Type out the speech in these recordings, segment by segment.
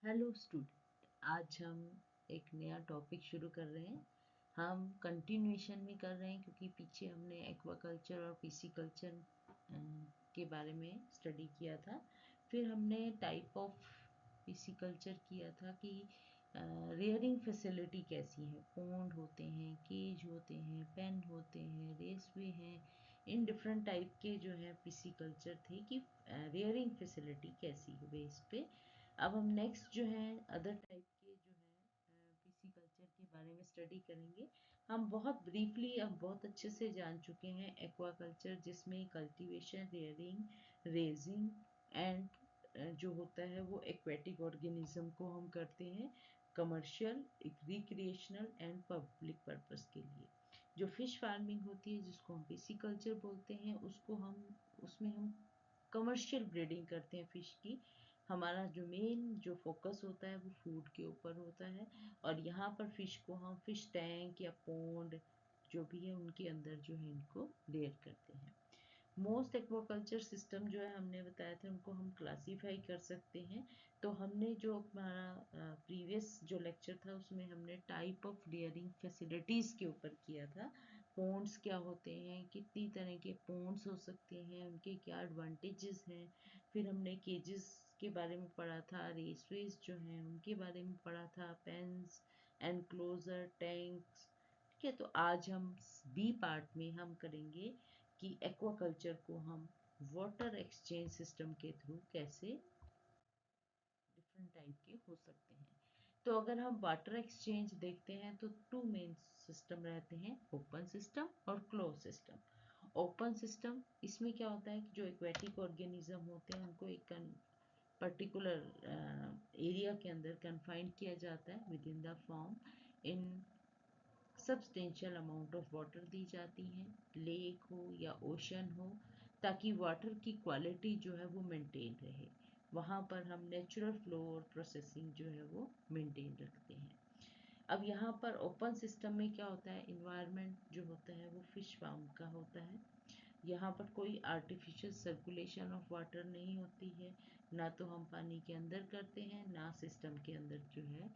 Hello student, आज हम एक नया टॉपिक शुरू कर रहे हैं। हम कंटिन्यूएशन में कर रहे हैं क्योंकि पीछे हमने एक्वाकल्चर और पिसिकल्चर के बारे में स्टडी किया था। फिर हमने टाइप ऑफ पिसिकल्चर किया था कि रेयरिंग फैसिलिटी कैसी है। पोंड होते हैं, केज होते हैं, पेन होते हैं, रेसवे हैं। इन डिफरेंट टाइप के जो है पिसिकल्चर थे कि रेयरिंग फैसिलिटी कैसी है बेस पे। अब हम नेक्स्ट जो है अदर टाइप के जो है पिसिकल्चर के बारे में स्टडी करेंगे। हम बहुत ब्रीफली अब बहुत अच्छे से जान चुके हैं एक्वाकल्चर, जिसमें कल्टीवेशन, रेयरिंग, रेजिंग एंड जो होता है वो एक्वेटिक ऑर्गेनिज्म को हम करते हैं commercial, recreational and public purpose के लिए। जो फिश फार्मिंग होती है जिसको हम पिसिकल्चर बोलते हैं, उसको हम उसमें हम कमर्शियल ब्रीडिंग करते हैं फिश की। हमारा जो मेन जो फोकस होता है वो फूड के ऊपर होता है, और यहाँ पर फिश को हम फिश टैंक या पोंड जो भी है उनके अंदर जो है इनको रेयर करते हैं। मोस्ट एक्वाकल्चर सिस्टम जो है हमने बताया था उनको हम क्लासीफाई कर सकते हैं। तो हमने जो हमारा प्रीवियस जो लेक्चर था उसमें हमने टाइप ऑफ रियरिंग फैसिलिटीज़ के ऊपर किया था। पोन्ड्स क्या होते हैं, कितनी तरह के पोन्ड्स हो सकते हैं, उनके क्या एडवांटेजेस हैं। फिर हमने केजेस के बारे में पढ़ा था, रेसवेज जो हैं उनके बारे में पढ़ा था, पेन्स, एनक्लोजर, टैंक्स। ठीक है, तो आज हम बी पार्ट में हम करेंगे कि एक्वाकल्चर को हम वाटर एक्सचेंज सिस्टम के थ्रू कैसे डिफरेंट टाइप के हो सकते हैं। तो अगर हम वाटर एक्सचेंज देखते हैं तो टू मेन सिस्टम रहते हैं, ओपन सिस्टम और क्लोज सिस्टम। ओपन सिस्टम, इसमें क्या होता है कि जो एक्वेटिक ऑर्गेनिज्म होते हैं उनको एक पर्टिकुलर एरिया के अंदर कन्फाइंड किया जाता है within the form. In substantial amount of water दी जाती हैं, लेक हो या ओशन हो, ताकि वाटर की क्वालिटी जो है वो मेंटेन रहे। वहाँ पर हम नेचुरल फ्लो और प्रोसेसिंग जो है वो मेंटेन रखते हैं। अब यहाँ पर ओपन सिस्टम में क्या होता है, इन्वायरमेंट जो होता है वो फिश फार्म का होता है। यहाँ पर कोई आर्टिफिशियल सर्कुलेशन ऑफ वाटर नहीं होती है, ना तो हम पानी के अंदर करते हैं ना सिस्टम के अंदर जो है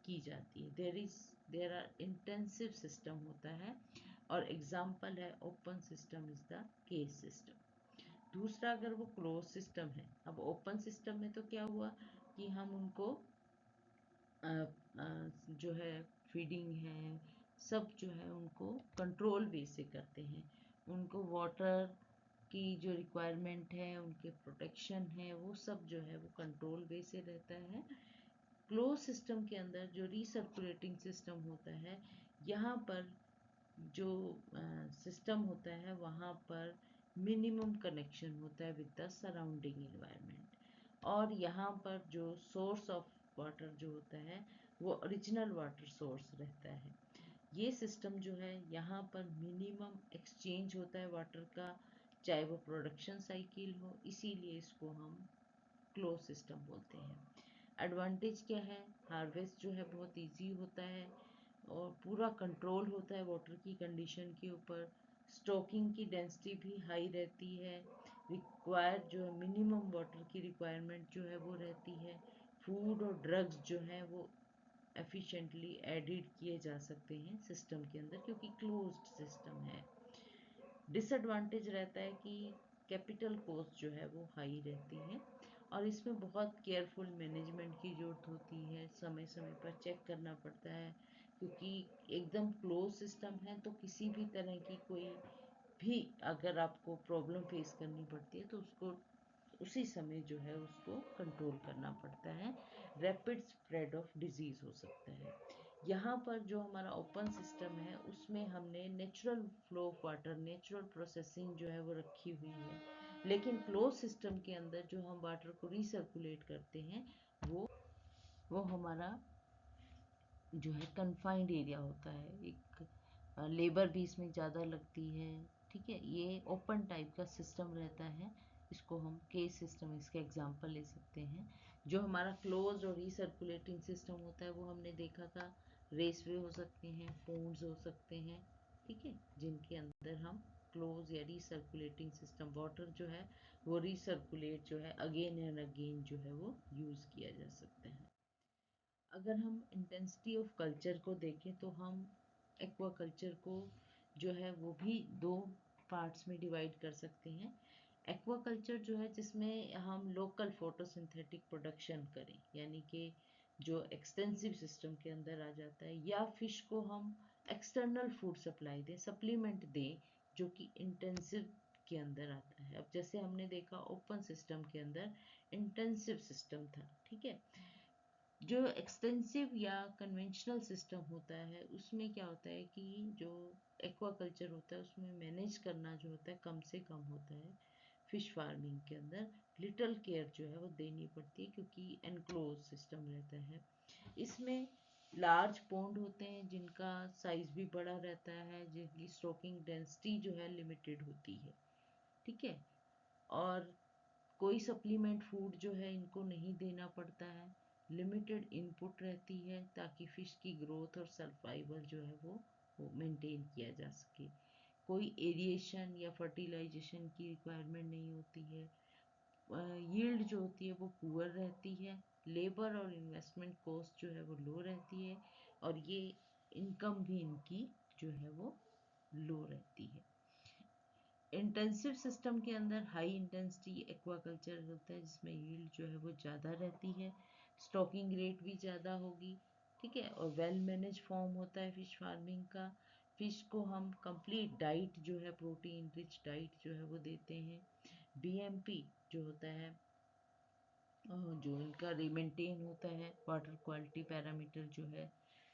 की जाती है। देर आर इंटेंसिव सिस्टम होता है, और एग्जाम्पल है open system is the case system. दूसरा, अगर वो क्लोज सिस्टम है, अब ओपन सिस्टम में तो क्या हुआ कि हम उनको जो है फीडिंग है सब जो है उनको कंट्रोल वे से करते हैं। उनको वाटर की जो रिक्वायरमेंट है, उनके प्रोटेक्शन है, वो सब जो है वो कंट्रोल वे से रहता है। क्लोज सिस्टम के अंदर जो रिसर्कुलेटिंग सिस्टम होता है, यहाँ पर जो सिस्टम होता है वहाँ पर मिनिमम कनेक्शन होता है विद द सराउंडिंग इन्वायरमेंट, और यहाँ पर जो सोर्स ऑफ वाटर जो होता है वो ओरिजिनल वाटर सोर्स रहता है। ये सिस्टम जो है यहाँ पर मिनिमम एक्सचेंज होता है वाटर का, चाहे वो प्रोडक्शन साइकिल हो, इसीलिए इसको हम क्लोज सिस्टम बोलते हैं। एडवांटेज क्या है, हार्वेस्ट जो है बहुत इजी होता है, और पूरा कंट्रोल होता है वाटर की कंडीशन के ऊपर। स्टॉकिंग की डेंसिटी भी हाई रहती है, रिक्वायर्ड जो है मिनिमम वाटर की रिक्वायरमेंट जो है वो रहती है। फूड और ड्रग्स जो हैं वो एफिशिएंटली एडिड किए जा सकते हैं सिस्टम के अंदर, क्योंकि क्लोज्ड सिस्टम है। डिसएडवांटेज रहता है कि कैपिटल कॉस्ट जो है वो हाई रहती है, और इसमें बहुत केयरफुल मैनेजमेंट की ज़रूरत होती है, समय समय पर चेक करना पड़ता है, क्योंकि एकदम क्लोज सिस्टम है तो किसी भी तरह की कोई भी अगर आपको प्रॉब्लम फेस करनी पड़ती है तो उसको उसी समय जो है उसको कंट्रोल करना पड़ता है। रैपिड स्प्रेड ऑफ डिजीज हो सकता है। यहाँ पर जो हमारा ओपन सिस्टम है उसमें हमने natural flow of water, natural processing जो है वो रखी हुई है, लेकिन क्लोज सिस्टम के अंदर जो हम वाटर को रिसर्कुलेट करते हैं वो हमारा जो है कन्फाइंड एरिया होता है। एक लेबर भी इसमें ज़्यादा लगती है। ठीक है, ये ओपन टाइप का सिस्टम रहता है, इसको हम केस सिस्टम इसका एग्जांपल ले सकते हैं। जो हमारा क्लोज और रिसर्कुलेटिंग सिस्टम होता है वो हमने देखा था, रेसवे हो सकते हैं, पोन्ड्स हो सकते हैं। ठीक है, जिनके अंदर हम क्लोज या रिसर्कुलेटिंग सिस्टम, वाटर जो है वो रिसर्कुलेट जो है अगेन एंड अगेन जो है वो यूज़ किया जा सकता है। अगर हम इंटेंसिटी ऑफ कल्चर को देखें तो हम एक्वा कल्चर को जो है वो भी दो पार्ट्स में डिवाइड कर सकते हैं। एक्वा कल्चर जो है जिसमें हम लोकल फोटोसिंथेटिक प्रोडक्शन करें, यानी कि जो एक्सटेंसिव सिस्टम के अंदर आ जाता है, या फिश को हम एक्सटर्नल फूड सप्लाई दें, सप्लीमेंट दें, जो कि इंटेंसिव के अंदर आता है। अब जैसे हमने देखा ओपन सिस्टम के अंदर इंटेंसिव सिस्टम था, ठीक है। जो एक्सटेंसिव या कन्वेंशनल सिस्टम होता है उसमें क्या होता है कि जो एक्वाकल्चर होता है उसमें मैनेज करना जो होता है कम से कम होता है। फिश फार्मिंग के अंदर लिटिल केयर जो है वो देनी पड़ती है क्योंकि एनक्लोज सिस्टम रहता है। इसमें लार्ज पॉन्ड होते हैं जिनका साइज भी बड़ा रहता है, जिनकी स्टॉकिंग डेंसिटी जो है लिमिटेड होती है, ठीक है। और कोई सप्लीमेंट फूड जो है इनको नहीं देना पड़ता है, लिमिटेड इनपुट रहती है ताकि फिश की ग्रोथ और सर्वाइवल जो है वो मेंटेन किया जा सके। कोई एरिएशन या फर्टिलाइजेशन की रिक्वायरमेंट नहीं होती है। यील्ड जो होती है वो पुअर रहती है, लेबर और इन्वेस्टमेंट कॉस्ट जो है वो लो रहती है, और ये इनकम भी इनकी जो है वो लो रहती है। इंटेंसिव सिस्टम के अंदर हाई इंटेंसिटी एक्वाकल्चर होता है जिसमें यील्ड जो है वो ज़्यादा रहती है, स्टॉकिंग रेट भी ज़्यादा होगी, ठीक है। और वेल मैनेज फॉर्म होता है फिश फार्मिंग का। फिश को हम कंप्लीट डाइट जो है, प्रोटीन रिच डाइट जो है वो देते हैं। बीएमपी जो होता है जो इनका मेंटेन होता है, वाटर क्वालिटी पैरामीटर जो है,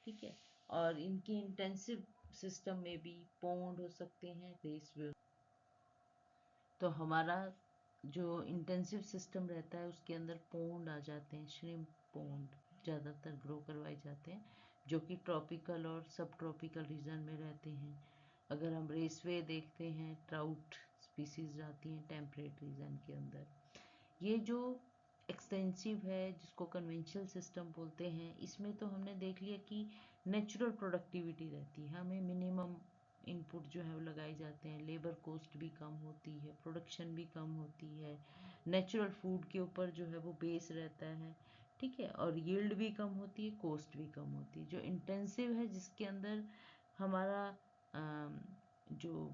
ठीक है। और इनके इंटेंसिव सिस्टम में भी पॉन्ड हो सकते हैं, रेस। तो हमारा जो इंटेंसिव सिस्टम रहता है उसके अंदर पॉन्ड आ जाते हैं, श्रिम्प पॉन्ड ज़्यादातर ग्रो करवाए जाते हैं, जो कि ट्रॉपिकल और सब ट्रॉपिकल रीजन में रहते हैं। अगर हम रेसवे देखते हैं, ट्राउट स्पीसीज आती हैं टेम्परेट रीजन के अंदर। ये जो एक्सटेंसिव है जिसको कन्वेंशनल सिस्टम बोलते हैं, इसमें तो हमने देख लिया कि नेचुरल प्रोडक्टिविटी रहती है, हमें मिनिमम इनपुट जो है वो लगाए जाते हैं, लेबर कॉस्ट भी कम होती है, प्रोडक्शन भी कम होती है, नेचुरल फूड के ऊपर जो है वो बेस रहता है, ठीक है। और यील्ड भी कम होती है, कॉस्ट भी कम होती है। जो इंटेंसिव है जिसके अंदर हमारा जो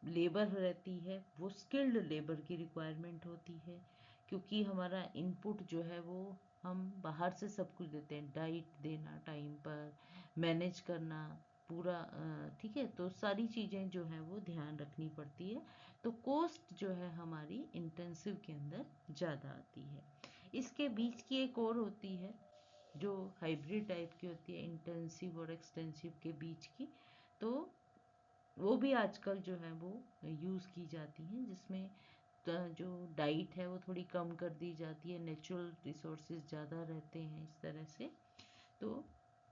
लेबर रहती है वो स्किल्ड लेबर की रिक्वायरमेंट होती है, क्योंकि हमारा इनपुट जो है वो हम बाहर से सब कुछ देते हैं, डाइट देना टाइम पर, मैनेज करना पूरा, ठीक है। तो सारी चीज़ें जो हैं वो ध्यान रखनी पड़ती है, तो कॉस्ट जो है हमारी इंटेंसिव के अंदर ज़्यादा आती है। इसके बीच की एक और होती है जो हाइब्रिड टाइप की होती है, इंटेंसिव और एक्सटेंसिव के बीच की। तो वो भी आजकल जो है वो यूज़ की जाती हैं, जिसमें जो डाइट है वो थोड़ी कम कर दी जाती है, नेचुरल रिसोर्सेज ज़्यादा रहते हैं इस तरह से। तो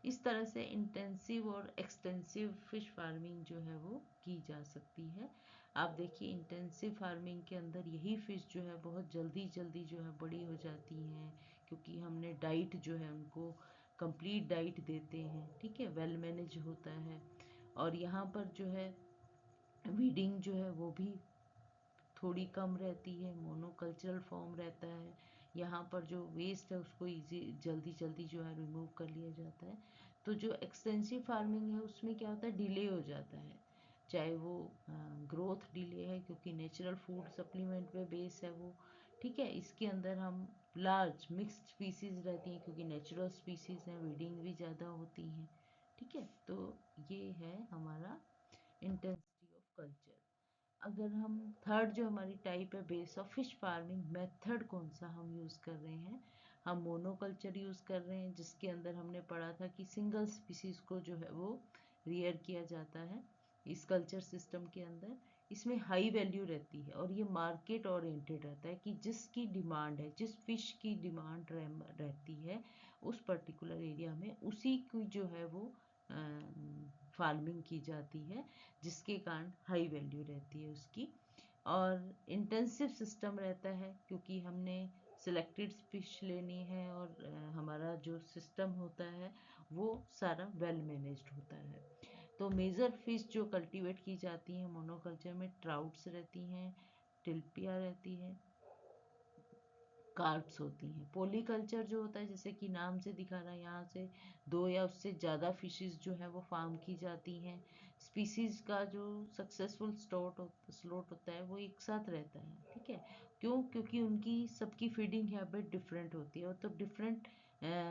इस तरह से इंटेंसिव और एक्सटेंसिव फिश फार्मिंग जो है वो की जा सकती है। आप देखिए इंटेंसिव फार्मिंग के अंदर यही फिश जो है बहुत जल्दी जल्दी जो है बड़ी हो जाती हैं, क्योंकि हमने डाइट जो है उनको कंप्लीट डाइट देते हैं, ठीक है, वेल मैनेज होता है। और यहाँ पर जो है वीडिंग जो है वो भी थोड़ी कम रहती है, मोनोकल्चरल फॉर्म रहता है। यहाँ पर जो वेस्ट है उसको इजी जल्दी जल्दी जो है रिमूव कर लिया जाता है। तो जो एक्सटेंसिव फार्मिंग है उसमें क्या होता है, डिले हो जाता है, चाहे वो ग्रोथ डिले है क्योंकि नेचुरल फूड सप्लीमेंट पे बेस है वो, ठीक है। इसके अंदर हम लार्ज मिक्स्ड स्पीसीज रहती हैं क्योंकि नेचुरल स्पीसीज हैं, वीडिंग भी ज़्यादा होती हैं, ठीक है। तो ये है हमारा इंटेंसिटी ऑफ कल्चर। अगर हम थर्ड जो हमारी टाइप है base of fish farming method कौन सा हम यूज़ कर रहे हैं, हम मोनोकल्चर यूज़ कर रहे हैं, जिसके अंदर हमने पढ़ा था कि सिंगल स्पीसीज को जो है वो रियर किया जाता है इस कल्चर सिस्टम के अंदर। इसमें हाई वैल्यू रहती है और ये मार्केट ओरिएंटेड रहता है कि जिसकी डिमांड है, जिस फिश की डिमांड रहती है उस पर्टिकुलर एरिया में, उसी की जो है वो फार्मिंग की जाती है, जिसके कारण हाई वैल्यू रहती है उसकी। और इंटेंसिव सिस्टम रहता है क्योंकि हमने सिलेक्टेड फिश लेनी है और हमारा जो सिस्टम होता है वो सारा वेल मैनेज्ड होता है। तो मेजर फिश जो कल्टीवेट की जाती हैं मोनोकल्चर में, ट्राउट्स रहती हैं, टिल्पिया रहती है, कार्ब्स होती हैं। पॉलीकल्चर जो होता है, जैसे कि नाम से दिखा रहा है, यहाँ से दो या उससे ज़्यादा फिशेस जो है वो फार्म की जाती हैं। स्पीसीज का जो सक्सेसफुल स्लॉट होता है वो एक साथ रहता है, ठीक है। क्यों? क्योंकि उनकी सबकी फीडिंग हैबिट डिफरेंट होती है, और तो डिफरेंट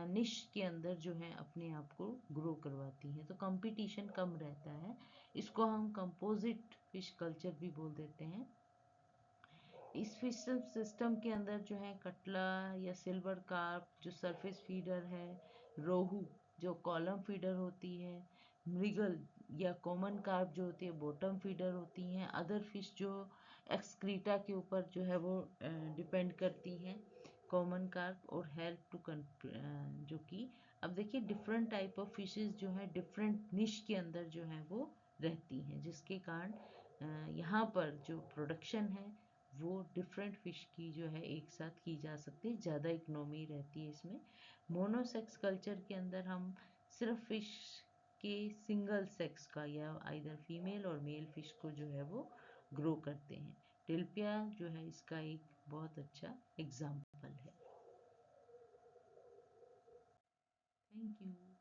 निश के अंदर जो है अपने आप को ग्रो करवाती हैं, तो कंपटीशन कम रहता है। इसको हम कंपोजिट फिश कल्चर भी बोल देते हैं। इस फिश सिस्टम के अंदर जो है कटला या सिल्वर कार्प जो सरफेस फीडर है, रोहू जो कॉलम फीडर होती है, मृगल या कॉमन कार्प जो होती है बॉटम फीडर होती हैं, अदर फिश जो एक्सक्रीटा के ऊपर जो है वो डिपेंड करती हैं, कॉमन कार्प और हेल्प टू जो कि अब देखिए डिफरेंट टाइप ऑफ फिशेस जो है डिफरेंट निश के अंदर जो है वो रहती हैं, जिसके कारण यहाँ पर जो प्रोडक्शन है वो डिफरेंट फिश की जो है एक साथ की जा सकती है, ज़्यादा इकोनॉमी रहती है इसमें। मोनोसेक्स कल्चर के अंदर हम सिर्फ फिश के सिंगल सेक्स का या आइदर फीमेल और मेल फिश को जो है वो ग्रो करते हैं। टिलपिया जो है इसका एक बहुत अच्छा एग्जाम्पल है। Thank you.